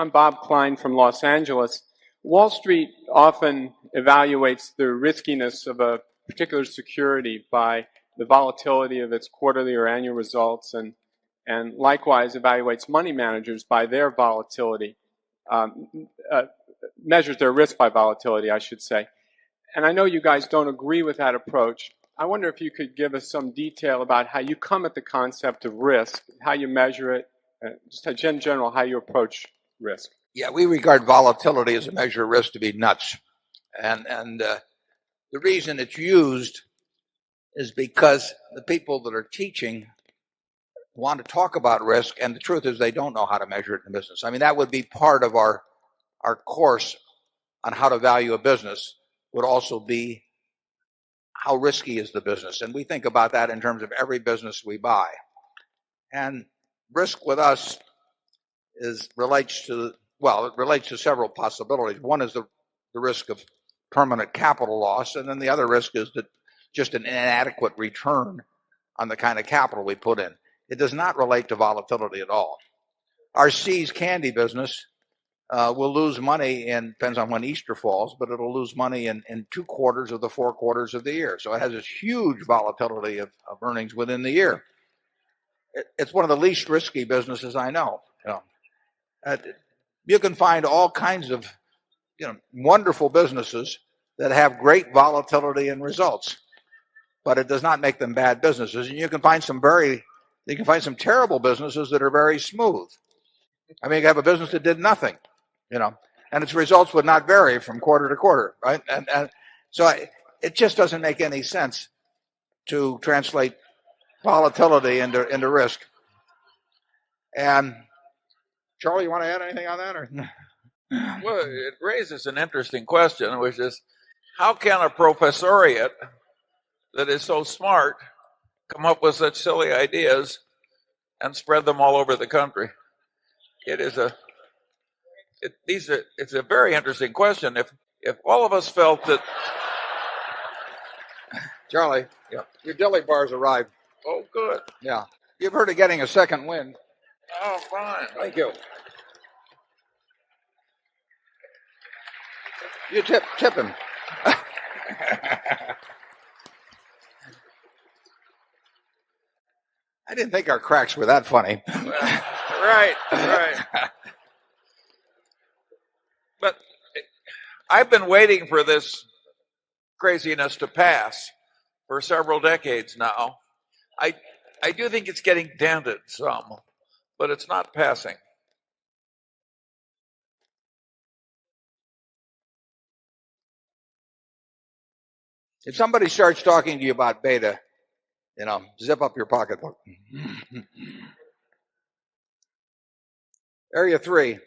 I'm Bob Klein from Los Angeles. Wall Street often evaluates the riskiness of a particular security by the volatility of its quarterly or annual results, and likewise evaluates money managers by their volatility, measures their risk by volatility, I should say. And I know you guys don't agree with that approach. I wonder if you could give us some detail about how you come at the concept of risk, how you measure it, just in general, how you approach risk. Yeah, we regard volatility as a measure of risk to be nuts. And the reason it's used is because the people that are teaching want to talk about risk, and the truth is they don't know how to measure it in business. I mean, that would be part of our course on how to value a business, would also be how risky is the business. And we think about that in terms of every business we buy. And risk with us relates to several possibilities. One is the risk of permanent capital loss, and then the other risk is that just an inadequate return on the kind of capital we put in. It does not relate to volatility at all. Our See's candy business will lose money depends on when Easter falls, but it'll lose money in 2 quarters of the 4 quarters of the year. So it has this huge volatility of earnings within the year. It's one of the least risky businesses I know. You can find all kinds of wonderful businesses that have great volatility in results, but it does not make them bad businesses. And you can find some terrible businesses that are very smooth. I mean, you have a business that did nothing, and its results would not vary from quarter to quarter, right? And so it just doesn't make any sense to translate volatility into risk. And Charlie, you want to add anything on that? Or? Well, it raises an interesting question, which is, how can a professoriate that is so smart come up with such silly ideas and spread them all over the country? It's a very interesting question. If all of us felt that, Charlie, yeah, your deli bars arrived. Oh, good. Yeah, you've heard of getting a second wind. Oh, fine. Thank you. You tip him. I didn't think our cracks were that funny. Right. But I've been waiting for this craziness to pass for several decades now. I do think it's getting dented some, but it's not passing. If somebody starts talking to you about beta, zip up your pocketbook. Area 3.